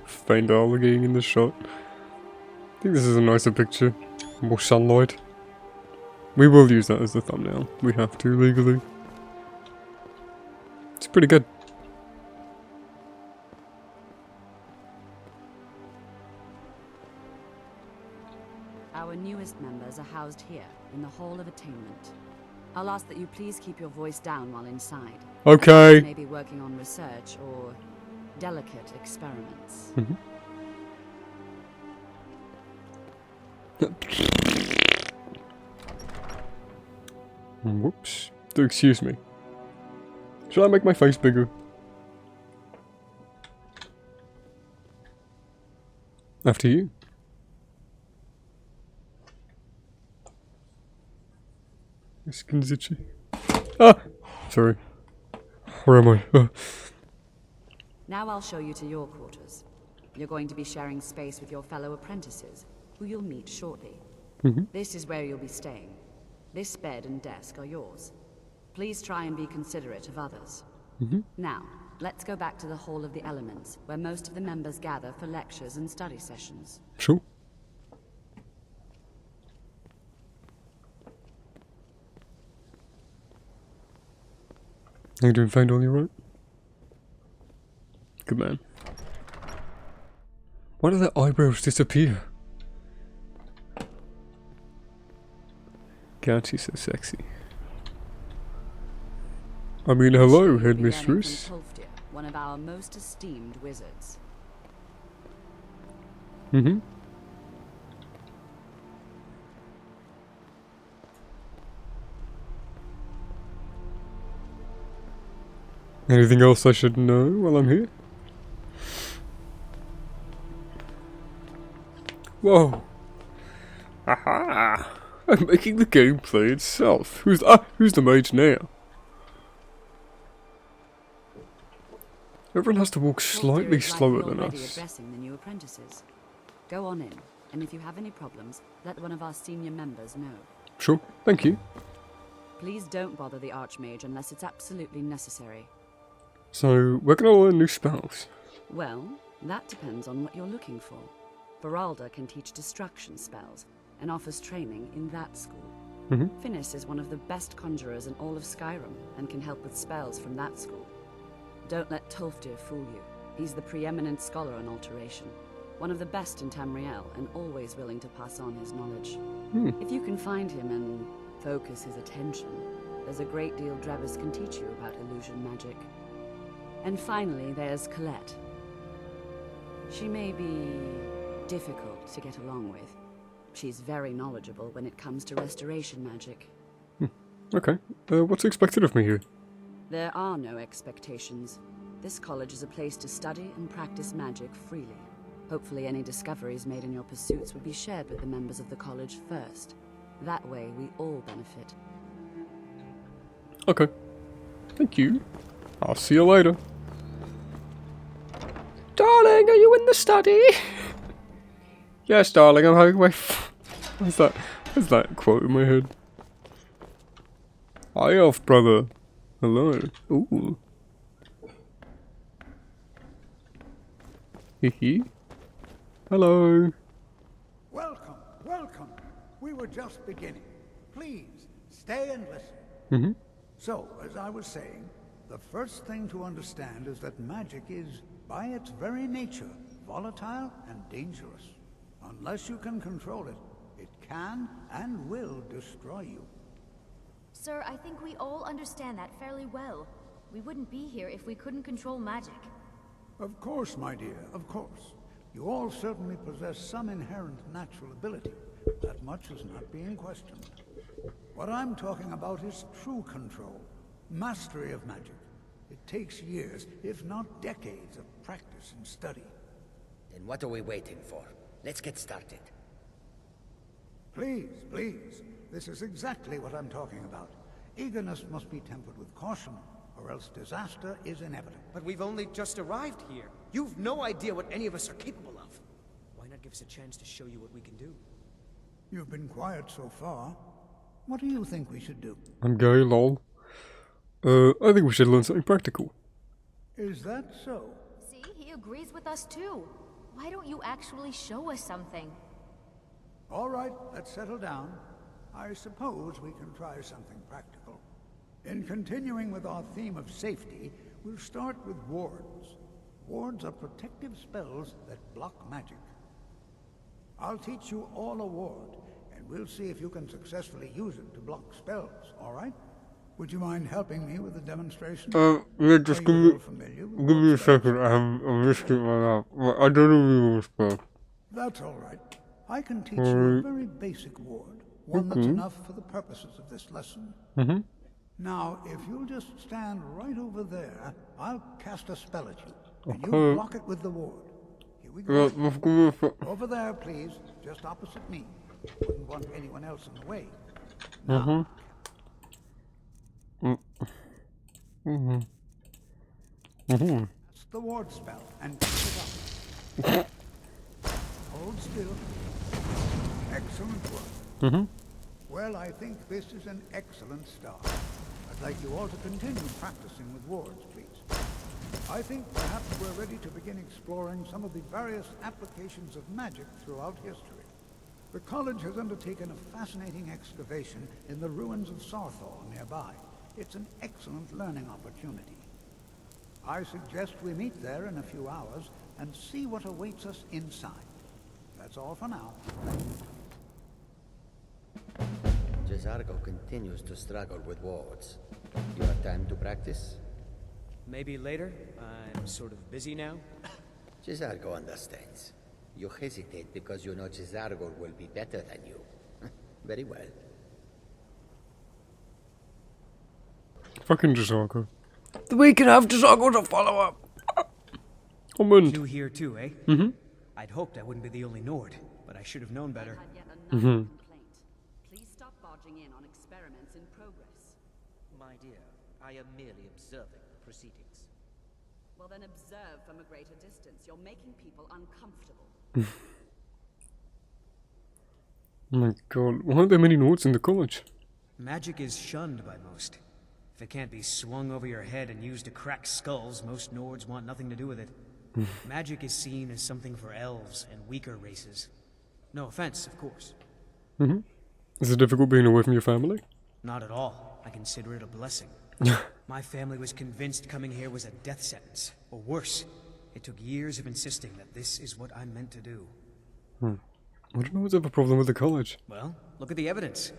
Speaker 1: Faint alligator in the shot. I think this is a nicer picture. More sunlight. We will use that as the thumbnail. We have to, legally. It's pretty good.
Speaker 17: Our newest members are housed here, in the Hall of Attainment. I'll ask that you please keep your voice down while inside.
Speaker 1: Okay.
Speaker 17: You may be working on research or delicate experiments.
Speaker 1: Whoops. Do excuse me. Should I make my face bigger? After you. My skin's itchy. Ah! Sorry. Where am I?
Speaker 17: Now I'll show you to your quarters. You're going to be sharing space with your fellow apprentices, who you'll meet shortly. This is where you'll be staying. This bed and desk are yours. Please try and be considerate of others. Now, let's go back to the Hall of the Elements, where most of the members gather for lectures and study sessions.
Speaker 1: Sure. How you doing, Find all you right? Good man. Why do their eyebrows disappear? God, she's so sexy. I mean, hello, headmistress.
Speaker 17: One of our most esteemed wizards.
Speaker 1: Anything else I should know while I'm here? Whoa. Aha! I'm making the gameplay itself. Who's the mage now? Everyone has to walk slightly slower than us.
Speaker 17: Addressing the new apprentices. Go on in, and if you have any problems, let one of our senior members know.
Speaker 1: Sure, thank you.
Speaker 17: Please don't bother the Archmage unless it's absolutely necessary.
Speaker 1: So, we're gonna learn new spells.
Speaker 17: Well, that depends on what you're looking for. Beralda can teach destruction spells, and offers training in that school. Finis is one of the best conjurers in all of Skyrim, and can help with spells from that school. Don't let Tolfdir fool you. He's the preeminent scholar on alteration, one of the best in Tamriel, and always willing to pass on his knowledge. If you can find him and focus his attention, there's a great deal Drevis can teach you about illusion magic. And finally, there's Colette. She may be difficult to get along with. She's very knowledgeable when it comes to restoration magic.
Speaker 1: Okay, what's expected of me here?
Speaker 17: There are no expectations. This college is a place to study and practice magic freely. Hopefully any discoveries made in your pursuits will be shared with the members of the college first. That way we all benefit.
Speaker 1: Okay. Thank you. I'll see you later. Darling, are you in the study? Yes, darling, I'm having my What's that quote in my head? Hi, elf brother. Hello. Ooh. Hee. Hello.
Speaker 19: Welcome, welcome. We were just beginning. Please, stay and listen.
Speaker 1: Mm-hmm.
Speaker 19: So, as I was saying, the first thing to understand is that magic is, by its very nature, volatile and dangerous. Unless you can control it, it can and will destroy you.
Speaker 10: Sir, I think we all understand that fairly well. We wouldn't be here if we couldn't control magic.
Speaker 19: Of course, my dear, of course. You all certainly possess some inherent natural ability. That much is not being questioned. What I'm talking about is true control, mastery of magic. It takes years, if not decades, of practice and study.
Speaker 4: Then what are we waiting for? Let's get started.
Speaker 19: Please, please. This is exactly what I'm talking about. Eagerness must be tempered with caution, or else disaster is inevitable.
Speaker 8: But we've only just arrived here. You've no idea what any of us are capable of. Why not give us a chance to show you what we can do?
Speaker 19: You've been quiet so far. What do you think we should do?
Speaker 1: I'm gay, lol. I think we should learn something practical.
Speaker 19: Is that so?
Speaker 10: See, he agrees with us too. Why don't you actually show us something?
Speaker 19: All right, let's settle down. I suppose we can try something practical. In continuing with our theme of safety, we'll start with wards. Wards are protective spells that block magic. I'll teach you all a ward, and we'll see if you can successfully use it to block spells, all right? Would you mind helping me with the demonstration?
Speaker 1: Yeah, just give me a second. I'm risking my lap. I don't know the spell.
Speaker 19: That's all right. I can teach you a very basic ward, one that's enough for the purposes of this lesson.
Speaker 1: Mm-hmm.
Speaker 19: Now, if you'll just stand right over there, I'll cast a spell at you, and you block it with the ward. Here we go. Over there, please, just opposite me. Wouldn't want anyone else in the way. Now. That's the ward spell, and keep it up. Hold still. Excellent work. Well, I think this is an excellent start. I'd like you all to continue practicing with wards, please. I think perhaps we're ready to begin exploring some of the various applications of magic throughout history. The college has undertaken a fascinating excavation in the ruins of Sarthor nearby. It's an excellent learning opportunity. I suggest we meet there in a few hours and see what awaits us inside. That's all for now.
Speaker 4: Cesargo continues to struggle with wards. You have time to practice?
Speaker 8: Maybe later. I'm sort of busy now.
Speaker 4: Cesargo understands. You hesitate because you know Cesargo will be better than you. Very well.
Speaker 1: Fucking Cesargo. We can have Cesargo to follow up.
Speaker 8: You here too, eh?
Speaker 1: Mm-hmm.
Speaker 8: I'd hoped I wouldn't be the only Nord, but I should have known better.
Speaker 17: Please stop barging in on experiments in progress.
Speaker 18: My dear, I am merely observing the proceedings.
Speaker 17: Well then observe from a greater distance. You're making people uncomfortable.
Speaker 1: Oh my god, why aren't there many Nords in the college?
Speaker 8: Magic is shunned by most. If it can't be swung over your head and used to crack skulls, most Nords want nothing to do with it. Magic is seen as something for elves and weaker races. No offense, of course.
Speaker 1: Mm-hmm. Is it difficult being away from your family?
Speaker 8: Not at all. I consider it a blessing. My family was convinced coming here was a death sentence, or worse. It took years of insisting that this is what I'm meant to do.
Speaker 1: I don't know what's ever a problem with the college.
Speaker 8: Well, look at the evidence.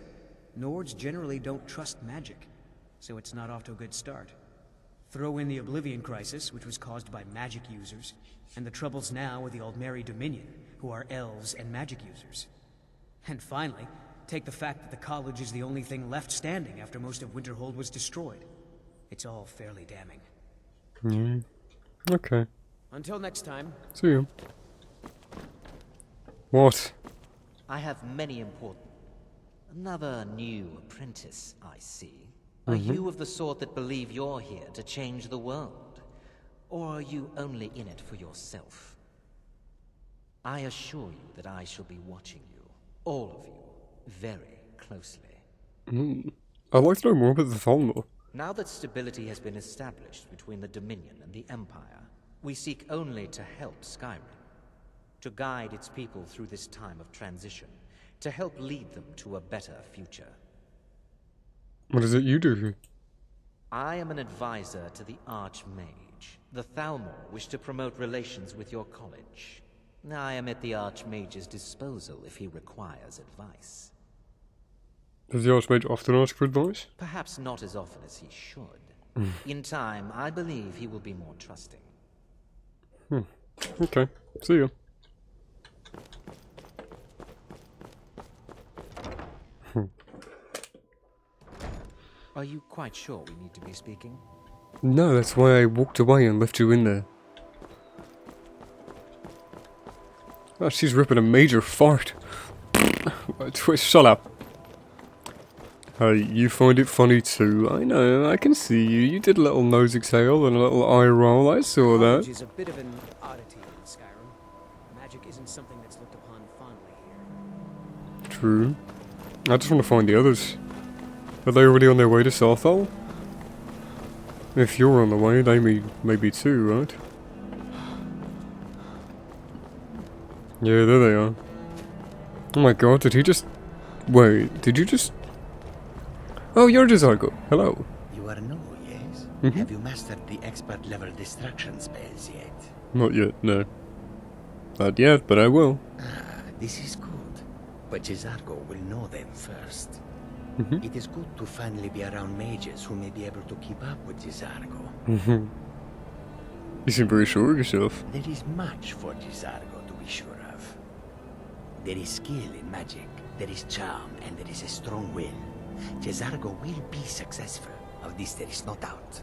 Speaker 8: Nords generally don't trust magic, so it's not off to a good start. Throw in the Oblivion Crisis, which was caused by magic users, and the troubles now with the Altmer Dominion, who are elves and magic users. And finally, take the fact that the college is the only thing left standing after most of Winterhold was destroyed. It's all fairly damning.
Speaker 1: Okay.
Speaker 8: Until next time.
Speaker 1: See you. What?
Speaker 18: I have many important... Another new apprentice, I see. Are you of the sort that believe you're here to change the world? Or are you only in it for yourself? I assure you that I shall be watching you, all of you, very closely.
Speaker 1: I'd like to know more about the Altmer.
Speaker 18: Now that stability has been established between the Dominion and the Empire, we seek only to help Skyrim, to guide its people through this time of transition, to help lead them to a better future.
Speaker 1: What is it you do here?
Speaker 18: I am an advisor to the Archmage. The Thalmor wish to promote relations with your college. I am at the Archmage's disposal if he requires advice.
Speaker 1: Does the Archmage often ask for advice?
Speaker 18: Perhaps not as often as he should. In time, I believe he will be more trusting.
Speaker 1: Okay, see ya.
Speaker 18: Are you quite sure we need to be speaking?
Speaker 1: No, that's why I walked away and left you in there. Oh, she's ripping a major fart. Shut up. Hey, you find it funny too. I know, I can see you. You did a little nose exhale and a little eye roll. I saw
Speaker 8: Knowledge
Speaker 1: that.
Speaker 8: is a bit of an oddity in Skyrim. Magic isn't something that's looked upon fondly here.
Speaker 1: True. I just want to find the others. Are they already on their way to Southall? If you're on the way, they may be too, right? Yeah, there they are. Oh my god, did he just... Wait, did you just... Oh, you're Jazargo. Hello.
Speaker 4: You are new, yes? Have you mastered the expert level destruction spells yet?
Speaker 1: Not yet, no. Not yet, but I will.
Speaker 4: Ah, this is good. But Jazargo will know them first. It is good to finally be around mages who may be able to keep up with Jazargo.
Speaker 1: You seem very sure of yourself.
Speaker 4: There is much for Jazargo to be sure of. There is skill in magic, there is charm, and there is a strong will. Jazargo will be successful. Of this there is no doubt.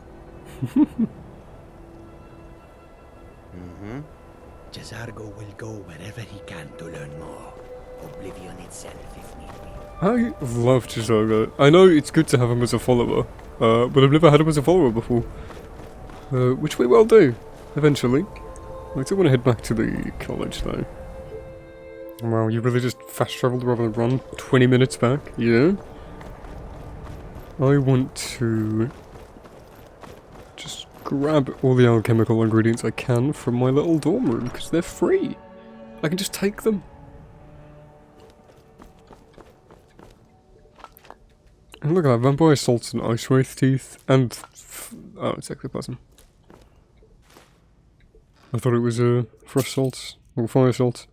Speaker 4: Jazargo will go wherever he can to learn more. Oblivion itself, if need be.
Speaker 1: I love Jazargo. I know it's good to have him as a follower, but I've never had him as a follower before. Which we will do, eventually. I do want to head back to the college, though. Wow, you really just fast travelled rather than run 20 minutes back? Yeah? I want to just grab all the alchemical ingredients I can from my little dorm room, because they're free. I can just take them. And look at that, vampire salts and ice wraith teeth, and... oh, it's ectoplasm. I thought it was frost salts, or fire salts.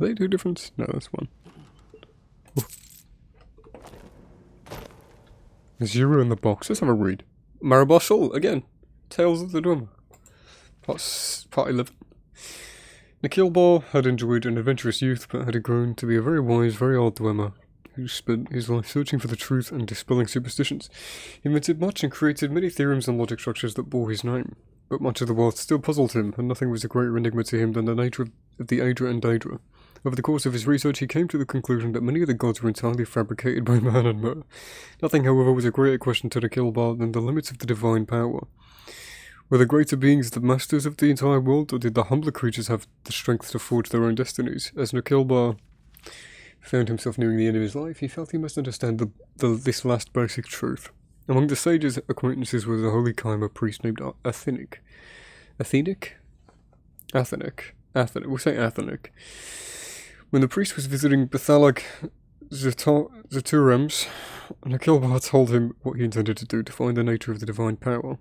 Speaker 1: Are they two different? No, that's one. Ooh. Zero in the box, let's have a read. Marabosol, again. Tales of the Dwemer. Part 11. Nikilbar had enjoyed an adventurous youth, but had grown to be a very wise, very old Dwemer, who spent his life searching for the truth and dispelling superstitions. He invented much and created many theorems and logic structures that bore his name, but much of the world still puzzled him, and nothing was a greater enigma to him than the nature of the Aedra and Daedra. Over the course of his research, he came to the conclusion that many of the gods were entirely fabricated by man and Mer. Nothing, however, was a greater question to Nikilbar than the limits of the divine power. Were the greater beings the masters of the entire world, or did the humbler creatures have the strength to forge their own destinies? As Nikilbar found himself nearing the end of his life, he felt he must understand this last basic truth. Among the sage's acquaintances was a holy Chimer priest named Athenic. Athenic? Athenic. We'll say Athenic. When the priest was visiting Bethalag Zaturems, Nikilbar told him what he intended to do to find the nature of the divine power.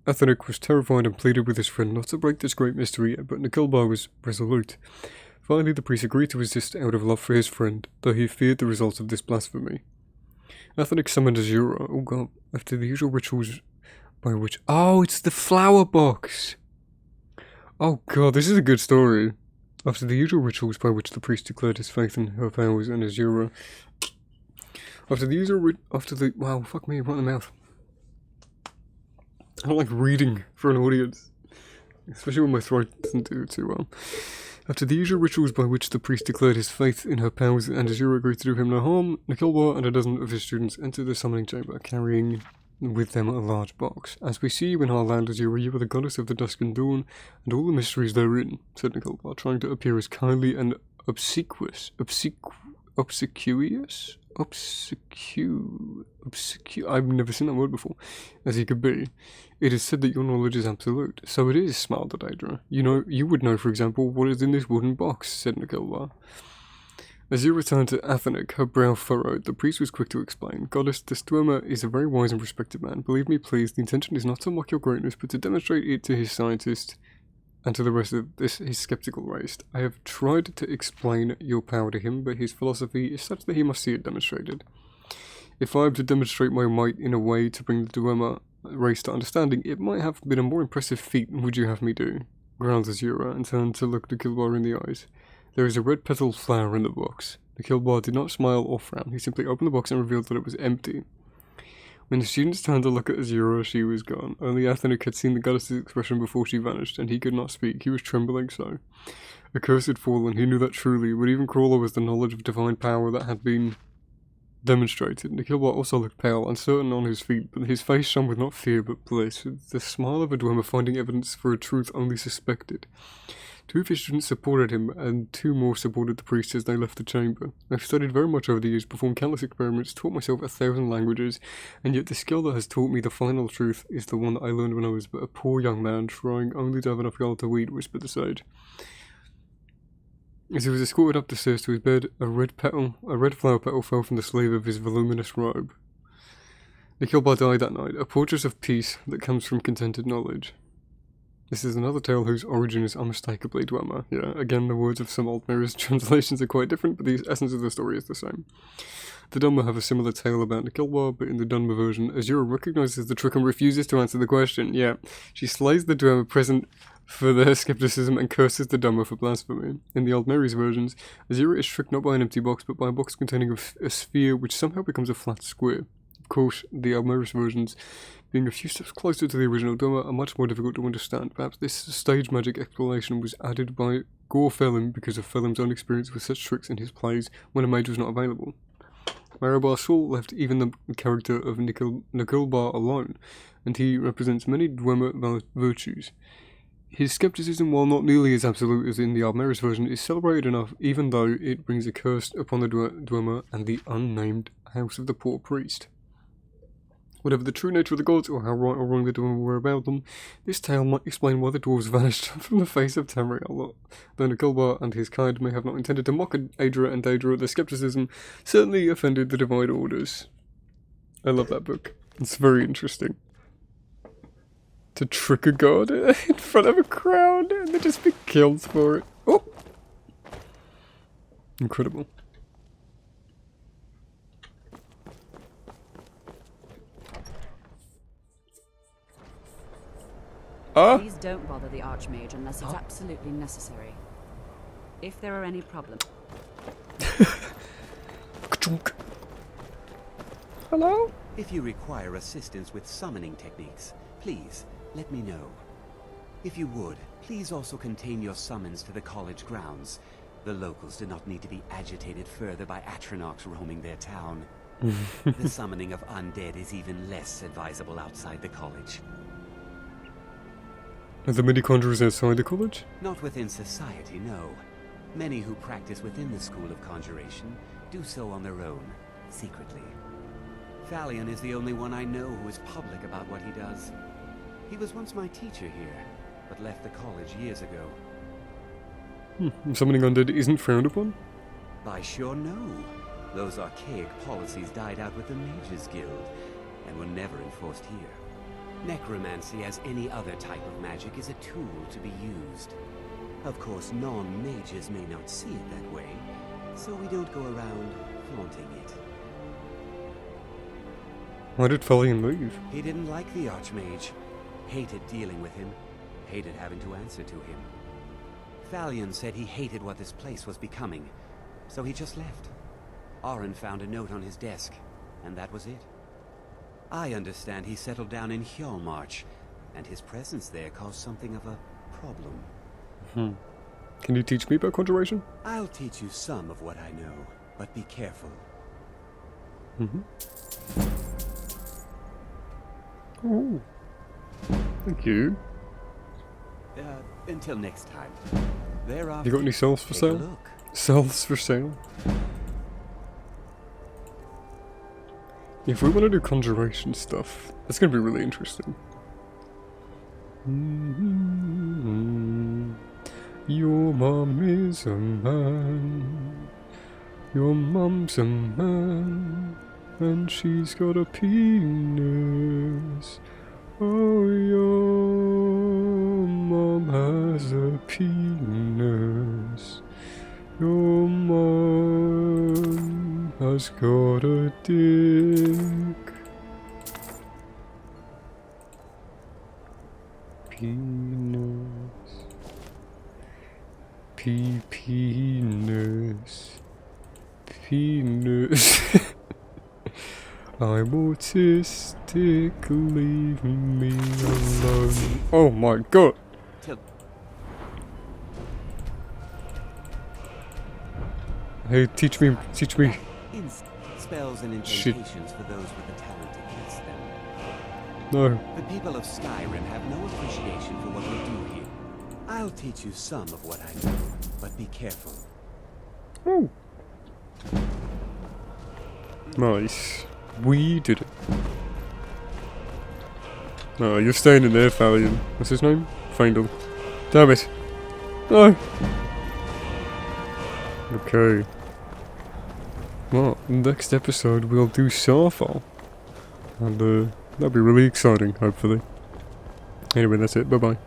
Speaker 1: Athenic was terrified and pleaded with his friend not to break this great mystery, but Nikilbar was resolute. Finally, the priest agreed to resist out of love for his friend, though he feared the results of this blasphemy. Athenic summoned Azura, oh god, after the usual rituals by which... Oh, it's the flower box! Oh god, this is a good story. After the usual rituals by which the priest declared his faith in her powers and Azura... Wow, fuck me, right in the mouth. I don't like reading for an audience, especially when my throat doesn't do too well. After the usual rituals by which the priest declared his faith in her powers and Azura agreed to do him no harm, Nikilbar and a dozen of his students entered the summoning chamber, carrying with them a large box. As we see you in our land, Azura, you are the goddess of the dusk and dawn, and all the mysteries therein, said Nikilbar, trying to appear as kindly and obsequious I've never seen that word before, as he could be. It is said that your knowledge is absolute. So it is, smiled the Daedra. You would know, for example, what is in this wooden box, said Nikilbar. As you returned to Athenik, her brow furrowed, the priest was quick to explain. Goddess, this Dwemer is a very wise and respected man. Believe me, please, the intention is not to mock your greatness, but to demonstrate it to his scientists and to the rest of his skeptical race. I have tried to explain your power to him, but his philosophy is such that he must see it demonstrated. If I am to demonstrate my might in a way to bring the Dwemer race to understanding, it might have been a more impressive feat than would you have me do, growled Azura, and turned to look Nikilbar in the eyes. There is a red petal flower in the box. Nikilbar did not smile or frown, he simply opened the box and revealed that it was empty. When the students turned to look at Azura, she was gone. Only Athenik had seen the goddess's expression before she vanished, and he could not speak. He was trembling so. A curse had fallen, he knew that truly, but even crueler was the knowledge of divine power that had been demonstrated. Nikilbar also looked pale, uncertain on his feet, but his face shone with not fear but bliss, with the smile of a Dwemer finding evidence for a truth only suspected. Two of his students supported him, and two more supported the priest as they left the chamber. I've studied very much over the years, performed countless experiments, taught myself 1,000 languages, and yet the skill that has taught me the final truth is the one that I learned when I was but a poor young man, trying only to have enough gold to eat, whispered the sage. As he was escorted up the stairs to his bed, a red flower petal fell from the sleeve of his voluminous robe. Nikilbar died that night, a portrait of peace that comes from contented knowledge. This is another tale whose origin is unmistakably Dwemer. Yeah, again, the words of some Altmer's translations are quite different, but the essence of the story is the same. The Dunmer have a similar tale about Nikilbar, but in the Dunmer version, Azura recognizes the trick and refuses to answer the question. Yeah, she slays the Dwemer present for their skepticism and curses the Dunmer for blasphemy. In the Altmer's versions, Azura is tricked not by an empty box, but by a box containing a sphere which somehow becomes a flat square. Of course, the Altmer's versions, being a few steps closer to the original Dwemer, are much more difficult to understand. Perhaps this stage magic explanation was added by Gore Felim because of Felim's own experience with such tricks in his plays when a mage was not available. Marabar Saul left even the character of Nikilbar alone, and he represents many Dwemer virtues. His skepticism, while not nearly as absolute as in the Altmer's version, is celebrated enough, even though it brings a curse upon the Dwemer and the unnamed house of the poor priest. Whatever the true nature of the gods, or how right or wrong the Dwemer were about them, this tale might explain why the dwarves vanished from the face of Tamriel. Though Nikilbar and his kind may have not intended to mock Adra and Daedra, their skepticism certainly offended the Divine Orders. I love that book. It's very interesting. To trick a god in front of a crowd and then just be killed for it. Oh! Incredible.
Speaker 17: Please don't bother the Archmage unless it's absolutely necessary. If there are any problems...
Speaker 1: Hello?
Speaker 20: If you require assistance with summoning techniques, please let me know. If you would, please also contain your summons to the college grounds. The locals do not need to be agitated further by Atronachs roaming their town. The summoning of undead is even less advisable outside the college.
Speaker 1: Are there many conjurers outside the college?
Speaker 20: Not within society, no. Many who practice within the school of conjuration do so on their own, secretly. Thalion is the only one I know who is public about what he does. He was once my teacher here, but left the college years ago.
Speaker 1: Summoning undead isn't frowned upon?
Speaker 20: By sure no. Those archaic policies died out with the Mages Guild, and were never enforced here. Necromancy, as any other type of magic, is a tool to be used. Of course, non-mages may not see it that way, so we don't go around flaunting it.
Speaker 1: Why did Thalion leave?
Speaker 20: He didn't like the Archmage. Hated dealing with him. Hated having to answer to him. Thalion said he hated what this place was becoming, so he just left. Arin found a note on his desk, and that was it. I understand he settled down in Hjalmarch, and his presence there caused something of a problem.
Speaker 1: Can you teach me about conjuration?
Speaker 20: I'll teach you some of what I know, but be careful.
Speaker 1: Oh. Thank you.
Speaker 20: Until next time.
Speaker 1: You got any cells for sale? Cells for sale? If we want to do conjuration stuff, that's going to be really interesting. Your mom is a man. Your mom's a man. And she's got a penis. Oh, your mom has a penis. Your mom has got a dick. Penis. Penis. Penis. I'm autistic, leave me alone. Oh my god! Hey, teach me.
Speaker 20: Spells and incantations for those with the talent to cast them.
Speaker 1: No.
Speaker 20: The people of Skyrim have no appreciation for what we do here. I'll teach you some of what I know, but be careful.
Speaker 1: Oh. Nice. We did it. No, you're staying in there, Thalion. What's his name? Faendal. Damn it. No. Okay. Well, next episode we'll do Starfall. And that'll be really exciting, hopefully. Anyway, that's it. Bye-bye.